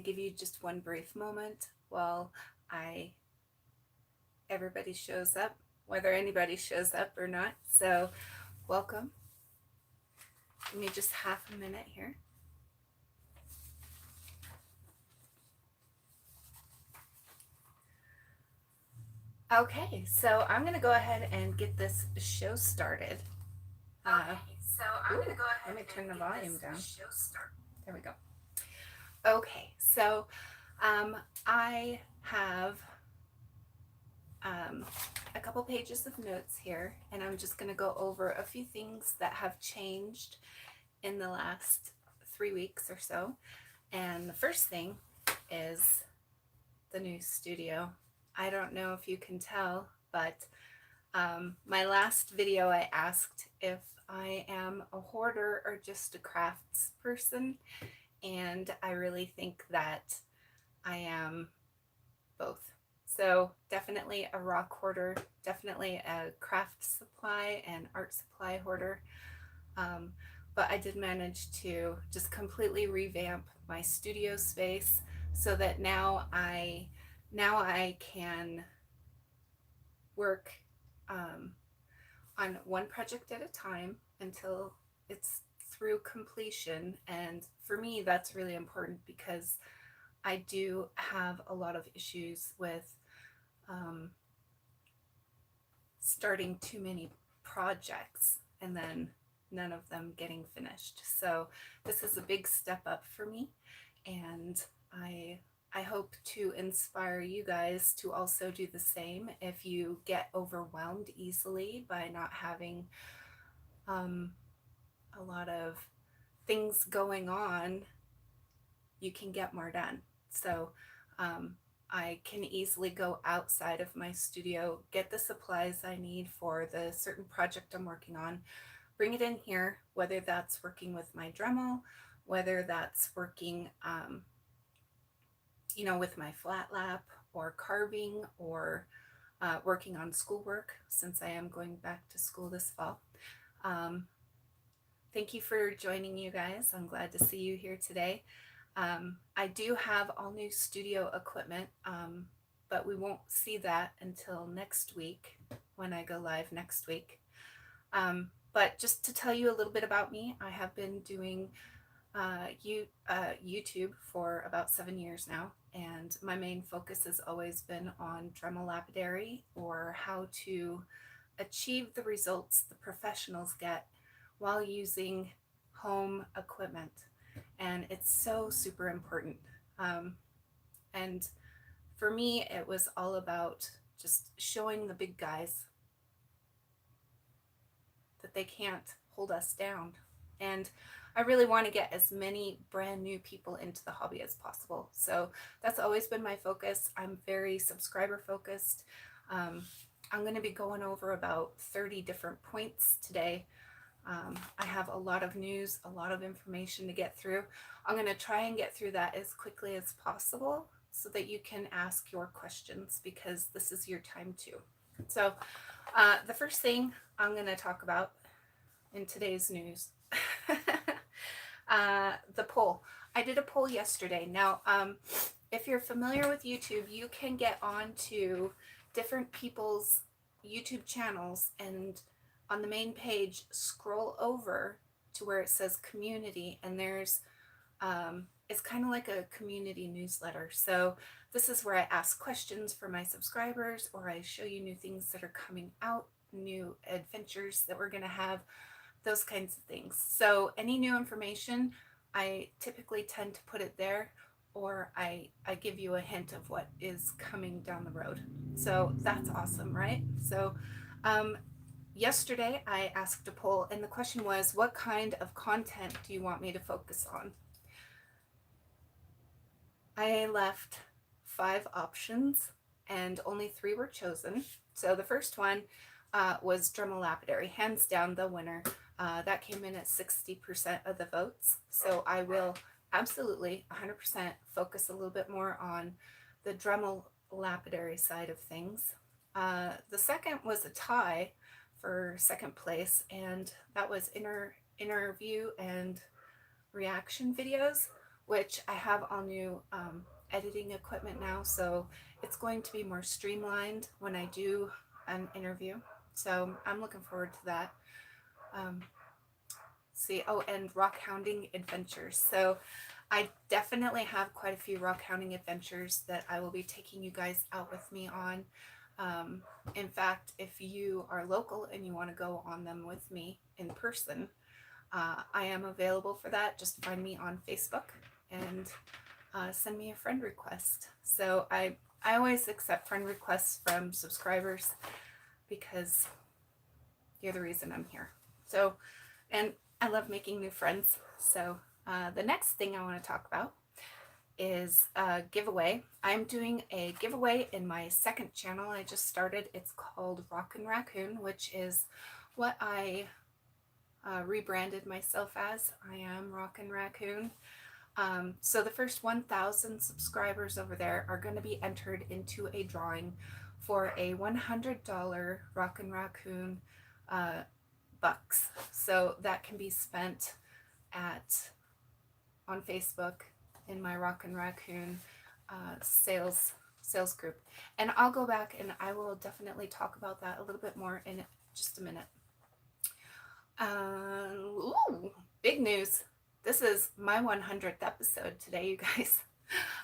give you just one brief moment while everybody shows up, whether anybody shows up or not. So welcome. Give me just half a minute here. Okay, so I'm going to go ahead and get this show started. Let me turn the volume down. There we go. Okay, so I have a couple pages of notes here, and I'm just going to go over a few things that have changed in the last 3 weeks or so. And the first thing is the new studio. I don't know if you can tell, but my last video I asked if I am a hoarder or just a crafts person, and I really think that I am both. So definitely a rock hoarder, definitely a craft supply and art supply hoarder. But I did manage to just completely revamp my studio space so that now I can work on one project at a time until it's through completion. And for me, that's really important because I do have a lot of issues with starting too many projects and then none of them getting finished. So this is a big step up for me, and I hope to inspire you guys to also do the same. If you get overwhelmed easily by not having a lot of things going on, you can get more done. So I can easily go outside of my studio, get the supplies I need for the certain project I'm working on, bring it in here, whether that's working with my Dremel, whether that's working with my flat lap or carving, or working on schoolwork, since I am going back to school this fall. Thank you for joining, you guys. I'm glad to see you here today. I do have all new studio equipment, but we won't see that until next week when I go live next week. But just to tell you a little bit about me, I have been doing YouTube for about 7 years now, and my main focus has always been on Dremel Lapidary, or how to achieve the results the professionals get while using home equipment. And it's so super important. And for me, it was all about just showing the big guys that they can't hold us down. And I really want to get as many brand new people into the hobby as possible. So that's always been my focus. I'm very subscriber focused. I'm going to be going over about 30 different points today. I have a lot of news, a lot of information to get through. I'm going to try and get through that as quickly as possible so that you can ask your questions, because this is your time too. So the first thing I'm going to talk about in today's news, the poll. I did a poll yesterday. Now, if you're familiar with YouTube, you can get onto different people's YouTube channels, and on the main page, scroll over to where it says community, and there's it's kind of like a community newsletter. So this is where I ask questions for my subscribers, or I show you new things that are coming out, new adventures that we're going to have, those kinds of things. So any new information, I typically tend to put it there, or I give you a hint of what is coming down the road. So that's awesome, right? So yesterday I asked a poll, and the question was, what kind of content do you want me to focus on? I left 5 options and only 3 were chosen. So the first one was Dremel Lapidary, hands down the winner. That came in at 60% of the votes. So I will absolutely 100% focus a little bit more on the Dremel Lapidary side of things. The second was a tie for second place, and that was interview and reaction videos, which I have all new editing equipment now, so it's going to be more streamlined when I do an interview. So I'm looking forward to that. See, oh, and rockhounding adventures. So I definitely have quite a few rockhounding adventures that I will be taking you guys out with me on. In fact, if you are local and you want to go on them with me in person, I am available for that. Just find me on Facebook and send me a friend request. So I always accept friend requests from subscribers because you're the reason I'm here. So, and I love making new friends. So the next thing I want to talk about is a giveaway. I'm doing a giveaway in my second channel I just started. It's called Rockin' Raccoon, which is what I rebranded myself as. I am Rockin' Raccoon. So the first 1,000 subscribers over there are going to be entered into a drawing for a $100 Rockin' Raccoon bucks. So that can be spent on Facebook in my Rockin' Raccoon sales group. And I'll go back and I will definitely talk about that a little bit more in just a minute. Ooh, big news. This is my 100th episode today, you guys.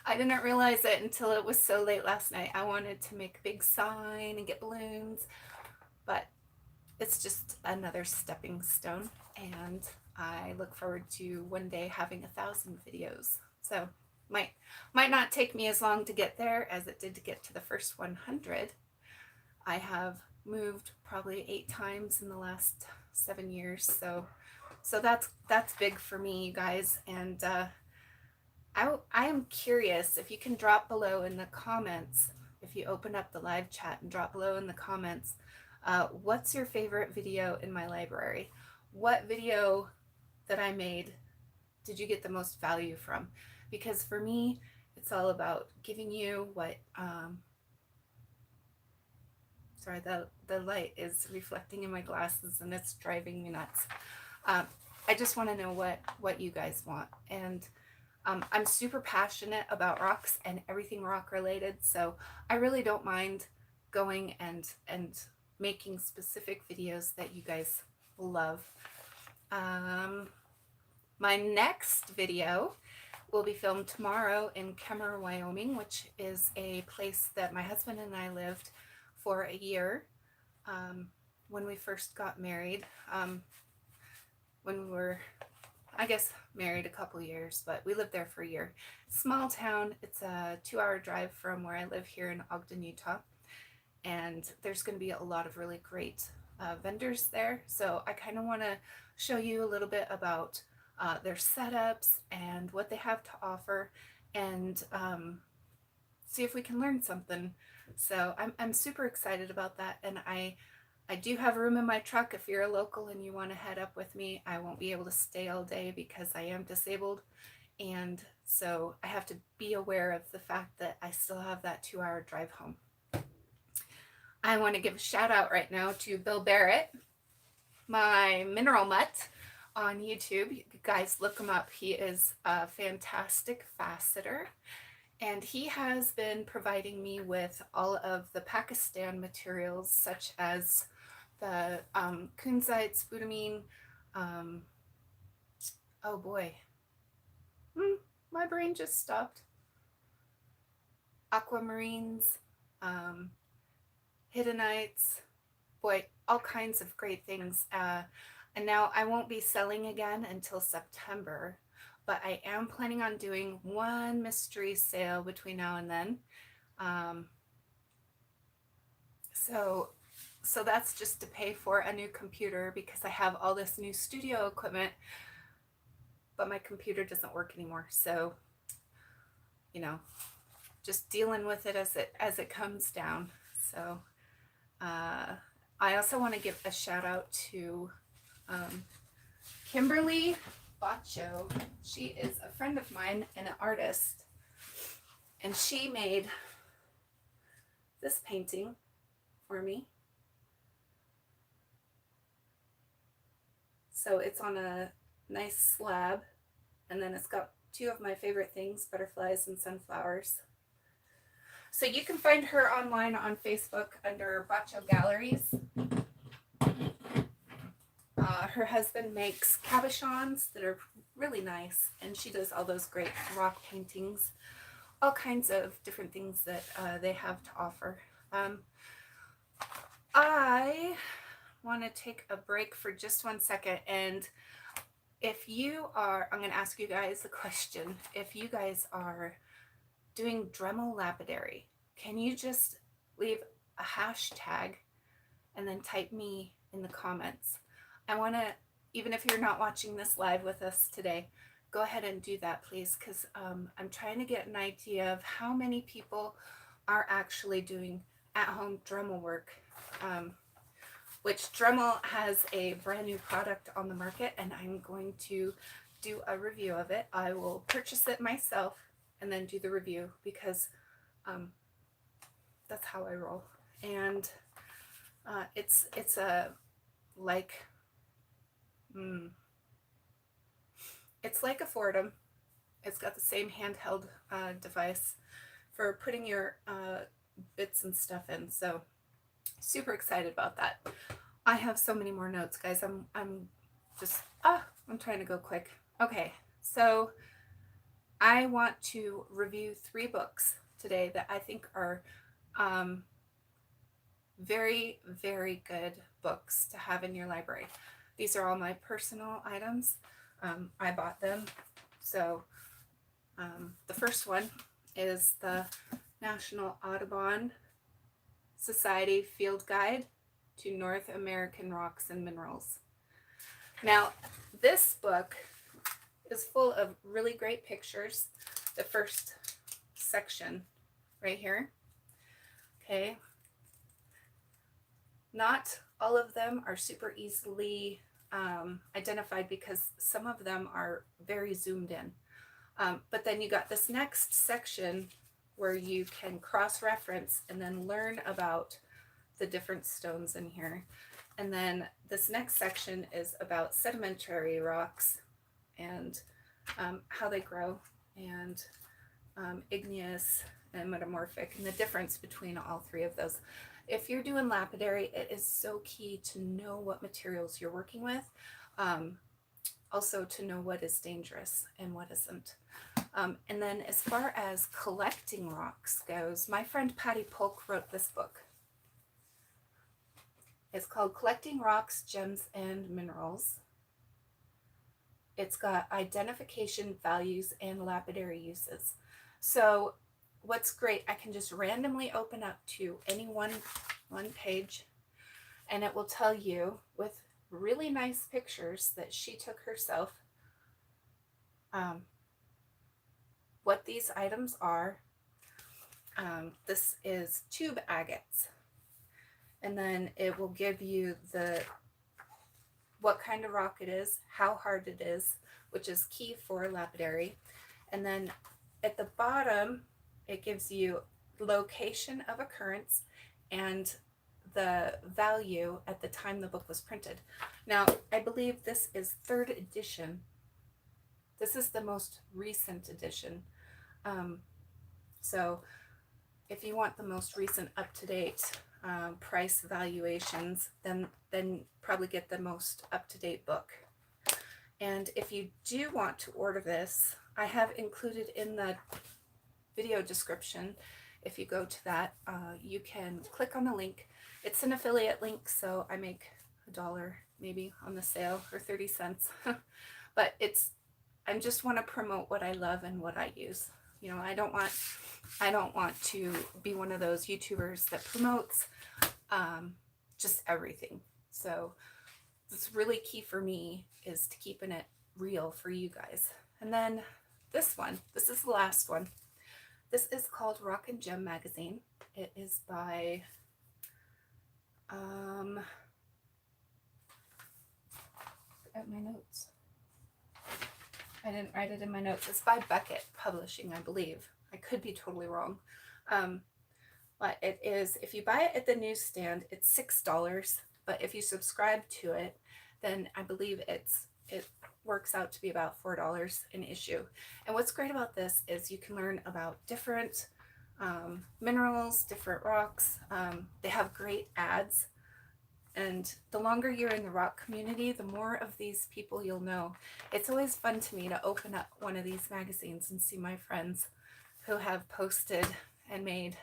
I didn't realize it until it was so late last night. I wanted to make a big sign and get balloons, but it's just another stepping stone, and I look forward to one day having 1,000 videos. So might not take me as long to get there as it did to get to the first 100. I have moved probably 8 times in the last 7 years, so that's big for me, you guys. And I am curious if you can drop below in the comments, if you open up the live chat and drop below in the comments, what's your favorite video in my library? What video that I made did you get the most value from? Because for me, it's all about giving you what, sorry, the light is reflecting in my glasses and it's driving me nuts. I just want to know what you guys want. And I'm super passionate about rocks and everything rock related, so I really don't mind going and making specific videos that you guys love. My next video will be filmed tomorrow in Kemmer, Wyoming, which is a place that my husband and I lived for a year when we first got married. When we were, I guess, married a couple years, but we lived there for a year. Small town. It's a 2-hour drive from where I live here in Ogden, Utah. And there's going to be a lot of really great vendors there. So I kind of want to show you a little bit about their setups and what they have to offer, and see if we can learn something. So I'm super excited about that. And I do have room in my truck. If you're a local and you want to head up with me, I won't be able to stay all day because I am disabled. And so I have to be aware of the fact that I still have that 2-hour drive home. I want to give a shout out right now to Bill Barrett, my mineral mutt on YouTube. You guys look him up. He is a fantastic faceter. And he has been providing me with all of the Pakistan materials, such as the kunzite, spudamine, oh boy, my brain just stopped. Aquamarines, hidenites, boy, all kinds of great things. And now I won't be selling again until September, but I am planning on doing one mystery sale between now and then. So that's just to pay for a new computer because I have all this new studio equipment, but my computer doesn't work anymore. So, you know, just dealing with it as it comes down. So I also want to give a shout out to Kimberly Bacho. She is a friend of mine and an artist, and she made this painting for me. So it's on a nice slab, and then it's got two of my favorite things, butterflies and sunflowers. So you can find her online on Facebook under Bacho Galleries. Her husband makes cabochons that are really nice, and she does all those great rock paintings, all kinds of different things that they have to offer. I want to take a break for just 1 second, and if you are, I'm going to ask you guys a question. If you guys are doing Dremel lapidary, can you just leave a hashtag and then type me in the comments? I want to, even if you're not watching this live with us today, go ahead and do that, please, because I'm trying to get an idea of how many people are actually doing at-home Dremel work, which Dremel has a brand new product on the market, and I'm going to do a review of it. I will purchase it myself and then do the review, because that's how I roll. And it's a like it's like a Fordham. It's got the same handheld device for putting your bits and stuff in. So super excited about that. I have so many more notes, guys. I'm just I'm trying to go quick. Okay, so I want to review 3 books today that I think are very, very good books to have in your library. These are all my personal items. I bought them. So the first one is the National Audubon Society Field Guide to North American Rocks and Minerals. Now, this book is full of really great pictures. The first section right here. Okay. Not all of them are super easily identified, because some of them are very zoomed in. But then you got this next section where you can cross-reference and then learn about the different stones in here. And then this next section is about sedimentary rocks and how they grow, and igneous and metamorphic, and the difference between all 3 of those. If you're doing lapidary, it is so key to know what materials you're working with. Also to know what is dangerous and what isn't. And then as far as collecting rocks goes, my friend Patti Polk wrote this book. It's called Collecting Rocks, Gems, and Minerals. It's got identification, values, and lapidary uses. So what's great, I can just randomly open up to any one page, and it will tell you with really nice pictures that she took herself what these items are. This is tube agates, and then it will give you what kind of rock it is, how hard it is, which is key for lapidary. And then at the bottom, it gives you location of occurrence and the value at the time the book was printed. Now, I believe this is 3rd edition. This is the most recent edition. So if you want the most recent up-to-date price valuations, then probably get the most up-to-date book. And if you do want to order this, I have included in the video description, if you go to that, you can click on the link. It's an affiliate link, so I make $1 maybe on the sale, or 30 cents. But I just want to promote what I love and what I use. You know, I don't want to be one of those YouTubers that promotes just everything. So it's really key for me is to keeping it real for you guys. And then this is the last one. This is called Rock and Gem Magazine. It is by at my notes. I didn't write it in my notes. It's by Beckett Publishing, I believe. I could be totally wrong. But it is, if you buy it at the newsstand, it's $6. But if you subscribe to it, then I believe it's it works out to be about $4 an issue. And what's great about this is you can learn about different minerals, different rocks. They have great ads. And the longer you're in the rock community, the more of these people you'll know. It's always fun to me to open up one of these magazines and see my friends who have posted and made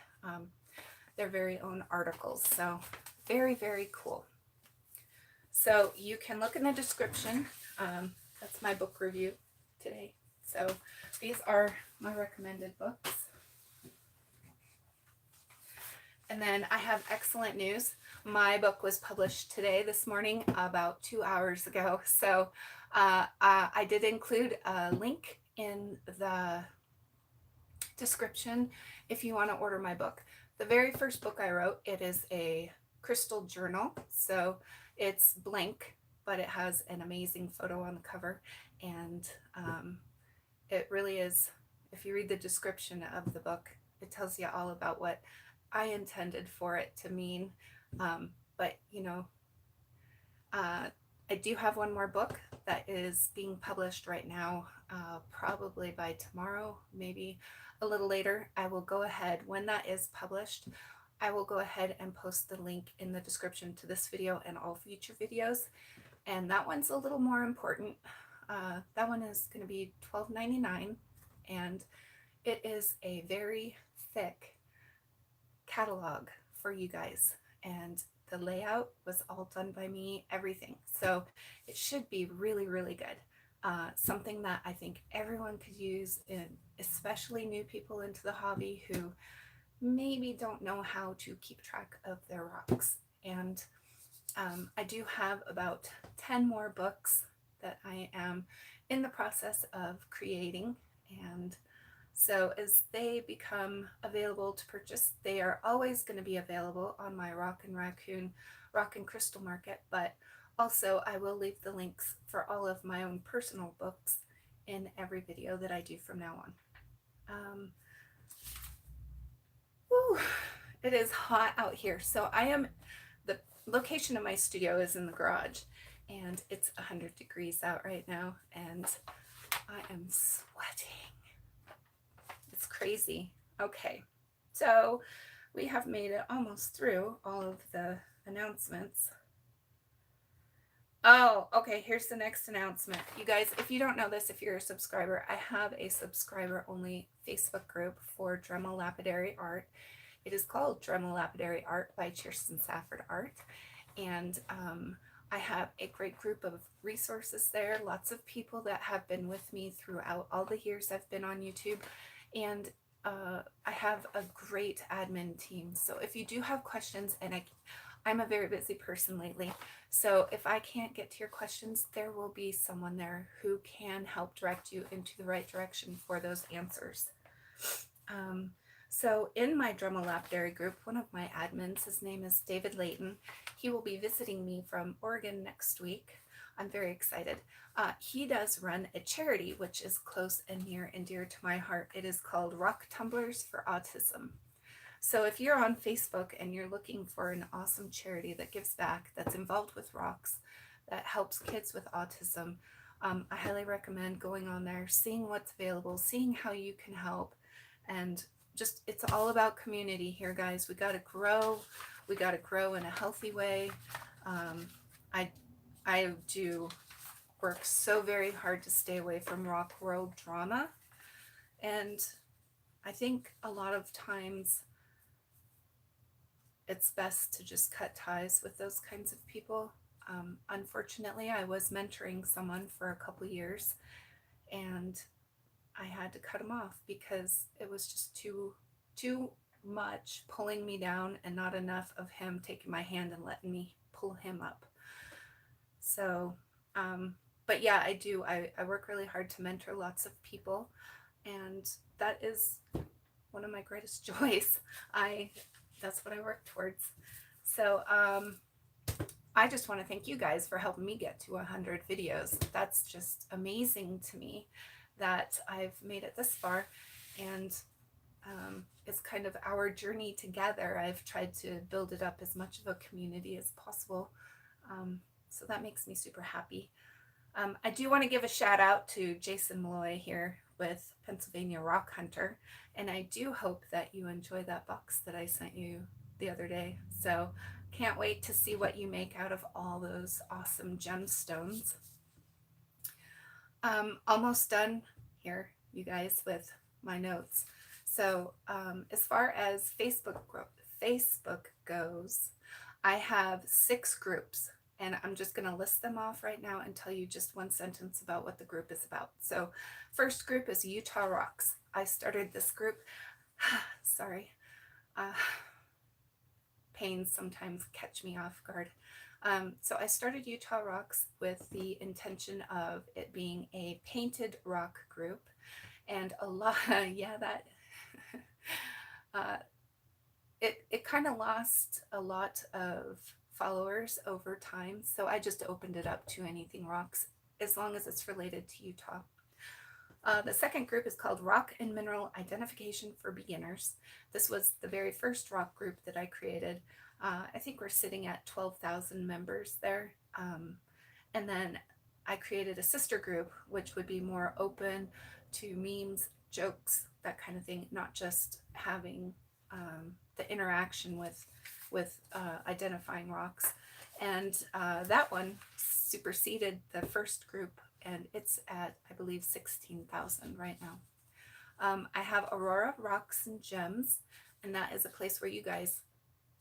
their very own articles. So very, very cool. So you can look in the description. That's my book review today. So these are my recommended books. And then I have excellent news. My book was published today, this morning, about 2 hours ago. So I did include a link in the description if you want to order my book. The very first book I wrote, it is a crystal journal. So it's blank, but it has an amazing photo on the cover. And it really is, if you read the description of the book, it tells you all about what I intended for it to mean. But you know, I do have one more book that is being published right now, probably by tomorrow, maybe a little later. I will go ahead, when that is published, I will go ahead and post the link in the description to this video and all future videos. And that one's a little more important. That one is going to be $12.99, and it is a very thick catalog for you guys. And the layout was all done by me, everything. So it should be really, really good. Something that I think everyone could use, especially new people into the hobby who maybe don't know how to keep track of their rocks. And I do have about 10 more books that I am in the process of creating. And so as they become available to purchase, they are always going to be available on my Rock and Crystal Market, but also I will leave the links for all of my own personal books in every video that I do from now on. Woo, it is hot out here. So the location of my studio is in the garage, and it's 100 degrees out right now, and I am sweating. It's crazy. Okay, so we have made it almost through all of the announcements. Oh, okay, here's the next announcement. You guys, if you don't know this, if you're a subscriber, I have a subscriber-only Facebook group for Dremel Lapidary art. It is called Dremel Lapidary Art by Kirsten Safford Art. And I have a great group of resources there, lots of people that have been with me throughout all the years I've been on YouTube. And I have a great admin team. So if you do have questions, and I'm a very busy person lately, so if I can't get to your questions, there will be someone there who can help direct you into the right direction for those answers. So in my Dremel Lapidary group, one of my admins, his name is David Layton. He will be visiting me from Oregon next week. I'm very excited. He does run a charity which is close and near and dear to my heart. It is called Rock Tumblers for Autism. So if you're on Facebook and you're looking for an awesome charity that gives back, that's involved with rocks, that helps kids with autism, I highly recommend going on there, seeing what's available, seeing how you can help. And just, it's all about community here, guys. We got to grow. We got to grow in a healthy way. I do work so very hard to stay away from rock world drama. And I think a lot of times it's best to just cut ties with those kinds of people. Unfortunately, I was mentoring someone for a couple years, and I had to cut him off because it was just too much pulling me down and not enough of him taking my hand and letting me pull him up. So, but yeah, I work really hard to mentor lots of people, and that is one of my greatest joys. That's what I work towards. So, I just want to thank you guys for helping me get to 100 videos. That's just amazing to me that I've made it this far, and it's kind of our journey together. I've tried to build it up as much of a community as possible, so that makes me super happy. I do want to give a shout out to Jason Malloy here with Pennsylvania Rock Hunter, and I do hope that you enjoy that box that I sent you the other day. So can't wait to see what you make out of all those awesome gemstones. Almost done here, you guys, with my notes. So as far as Facebook goes, I have 6 groups, and I'm just going to list them off right now and tell you just one sentence about what the group is about. So first group is Utah Rocks. I started this group. Sorry. Pains sometimes catch me off guard. So I started Utah Rocks with the intention of it being a painted rock group, and a lot, yeah, that it kind of lost a lot of followers over time. So I just opened it up to anything rocks, as long as it's related to Utah. The second group is called Rock and Mineral Identification for Beginners. This was the very first rock group that I created. I think we're sitting at 12,000 members there. And then I created a sister group, which would be more open to memes, jokes, that kind of thing, not just having the interaction with identifying rocks. And that one superseded the first group, and it's at, I believe, 16,000 right now. I have Aurora Rocks and Gems, and that is a place where you guys,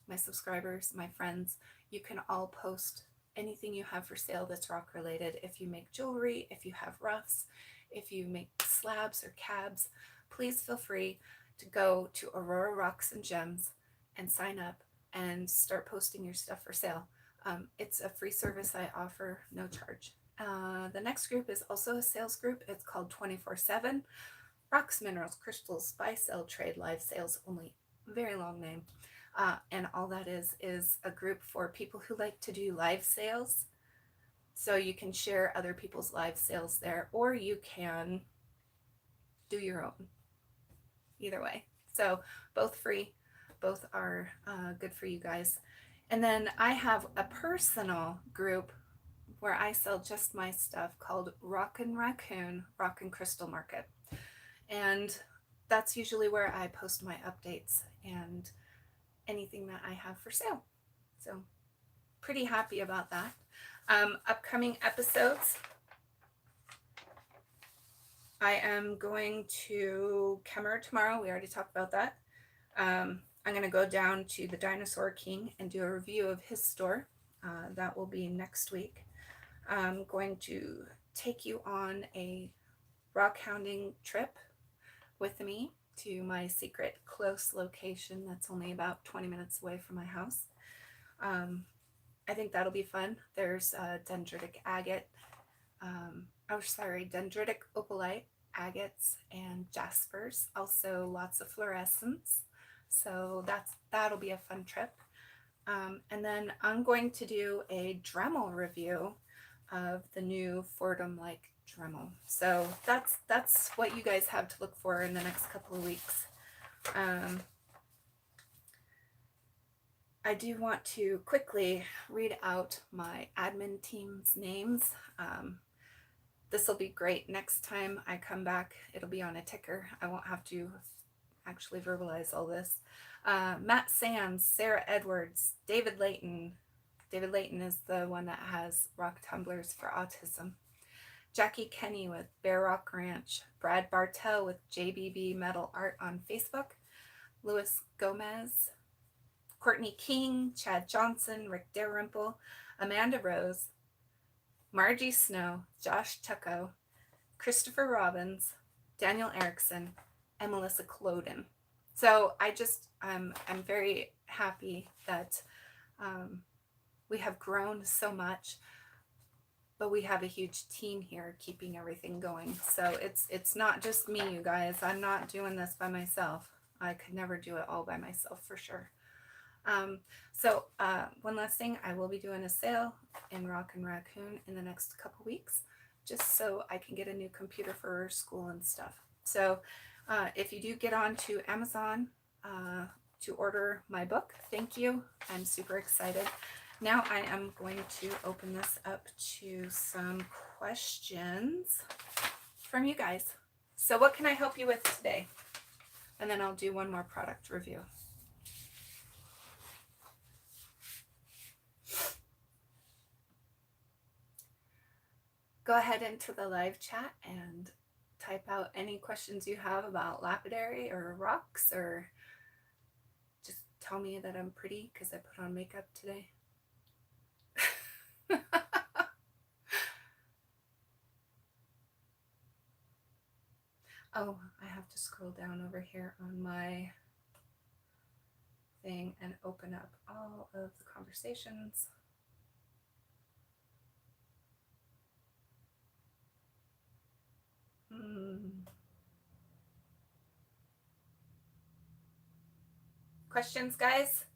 my subscribers, my friends, you can all post anything you have for sale that's rock related. If you make jewelry, if you have roughs, if you make slabs or cabs, please feel free to go to Aurora Rocks and Gems and sign up and start posting your stuff for sale. It's a free service I offer, no charge. The next group is also a sales group. It's called 24/7 Rocks, Minerals, Crystals, Buy, Sell, Trade, Live Sales Only. Very long name. And all that is a group for people who like to do live sales. So you can share other people's live sales there, or you can do your own. Either way. So both free, both are good for you guys. And then I have a personal group where I sell just my stuff called Rock and Raccoon, Rock and Crystal Market. And that's usually where I post my updates and anything that I have for sale. So pretty happy about that. Upcoming episodes, I am going to Kemmer tomorrow. We already talked about that. I'm going to go down to the Dinosaur King and do a review of his store. That will be next week. I'm going to take you on a rock hounding trip with me to my secret close location that's only about 20 minutes away from my house. I think that'll be fun. There's dendritic agate, dendritic opalite, agates, and jaspers. Also lots of fluorescence. So that'll be a fun trip. And then I'm going to do a Dremel review of the new Fordham-like Dremel. So that's what you guys have to look for in the next couple of weeks. I do want to quickly read out my admin team's names. This will be great. Next time I come back, it'll be on a ticker. I won't have to actually verbalize all this. Matt Sands, Sarah Edwards, David Layton. David Layton is the one that has rock tumblers for autism. Jackie Kenny with Bear Rock Ranch. Brad Bartell with JBB Metal Art on Facebook. Louis Gomez. Courtney King, Chad Johnson, Rick Dalrymple, Amanda Rose, Margie Snow, Josh Tucko, Christopher Robbins, Daniel Erickson, and Melissa Cloden. So I'm very happy that we have grown so much, but we have a huge team here keeping everything going. So it's not just me, you guys. I'm not doing this by myself. I could never do it all by myself for sure. One last thing, I will be doing a sale in Rock and Raccoon in the next couple weeks, just so I can get a new computer for school and stuff. So if you do get on to Amazon to order my book, thank you. I'm super excited. Now I am going to open this up to some questions from you guys. So what can I help you with today? And then I'll do one more product review. Go ahead into the live chat and type out any questions you have about lapidary or rocks, or just tell me that I'm pretty because I put on makeup today. Oh, I have to scroll down over here on my thing and open up all of the conversations. Questions, guys?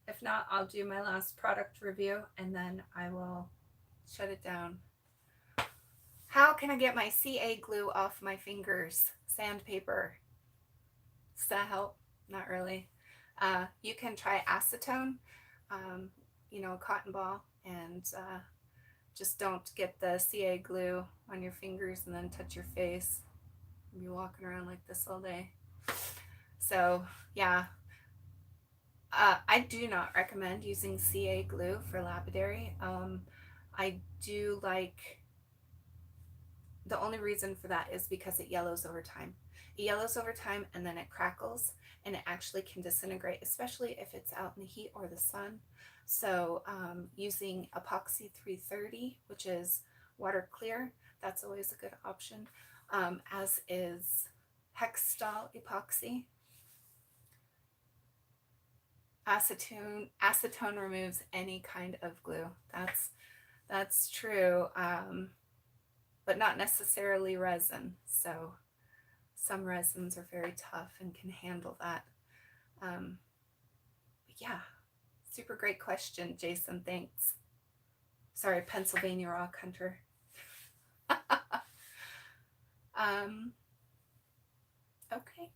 If not, I'll do my last product review and then I will shut it down. How can I get my CA glue off my fingers? Sandpaper. Does that help? Not really. You can try acetone, you know, a cotton ball, and just don't get the CA glue on your fingers and then touch your face. You'll be walking around like this all day. So yeah, I do not recommend using CA glue for lapidary. I do like, the only reason for that is because it yellows over time. It yellows over time and then it crackles and it actually can disintegrate, especially if it's out in the heat or the sun. So using epoxy 330, which is water clear, that's always a good option, as is Hextol epoxy. Acetone removes any kind of glue. That's true. But not necessarily resin. So some resins are very tough and can handle that. Yeah, super great question, Jason. Thanks. Sorry, Pennsylvania Rock Hunter. Okay,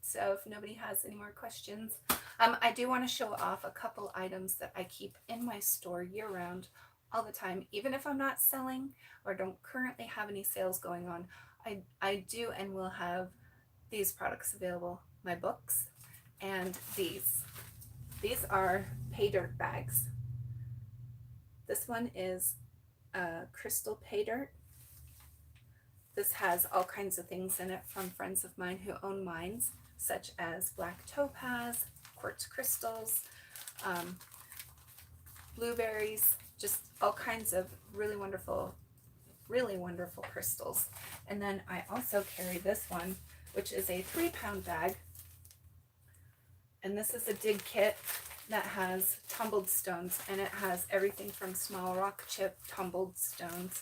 so if nobody has any more questions, I do want to show off a couple items that I keep in my store year-round, all the time. Even if I'm not selling or don't currently have any sales going on, I do and will have these products available. My books and these. These are pay dirt bags. This one is crystal pay dirt. This has all kinds of things in it from friends of mine who own mines, such as black topaz, quartz crystals, blueberries, just all kinds of really wonderful crystals. And then I also carry this one, which is a 3-pound bag. And this is a dig kit that has tumbled stones, and it has everything from small rock chip tumbled stones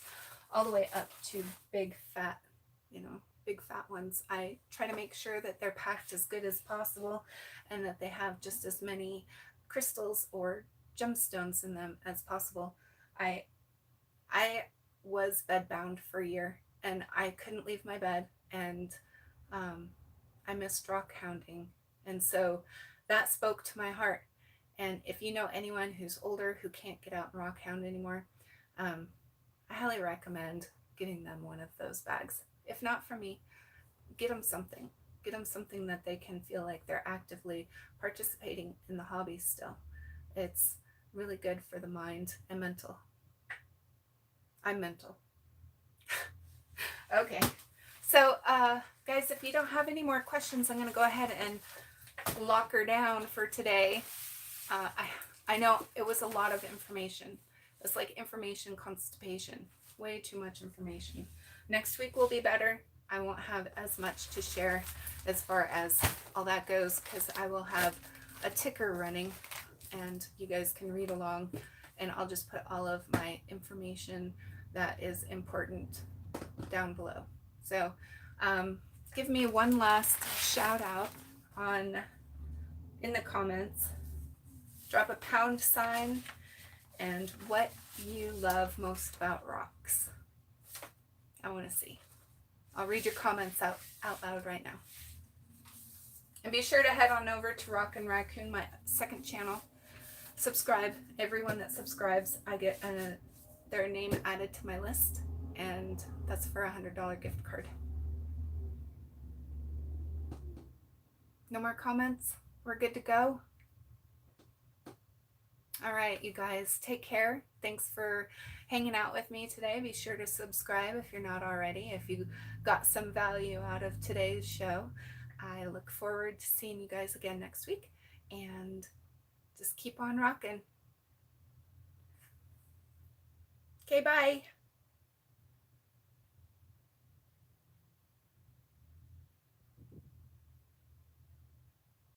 all the way up to big fat, big fat ones. I try to make sure that they're packed as good as possible and that they have just as many crystals or gemstones in them as possible. I was bedbound for a year and I couldn't leave my bed, and I missed rockhounding, and so that spoke to my heart. And if you know anyone who's older who can't get out and rockhound anymore, I highly recommend getting them one of those bags. If not for me, get them something. Get them something that they can feel like they're actively participating in the hobby still. It's really good for the mind and mental. I'm mental. Okay. So, guys, if you don't have any more questions, I'm going to go ahead and lock her down for today. I know it was a lot of information. It's like information constipation. Way too much information. Next week will be better. I won't have as much to share as far as all that goes, because I will have a ticker running and you guys can read along, and I'll just put all of my information that is important down below. So give me one last shout out in the comments. Drop a pound sign and what you love most about rocks. I want to see. I'll read your comments out loud right now. And be sure to head on over to Rock and Raccoon, my second channel. Subscribe. Everyone that subscribes, I get their name added to my list. and that's for a $100 gift card. No more comments? We're good to go? All right, you guys, take care. Thanks for hanging out with me today. Be sure to subscribe if you're not already, if you got some value out of today's show. I look forward to seeing you guys again next week, and just keep on rocking. Okay, bye.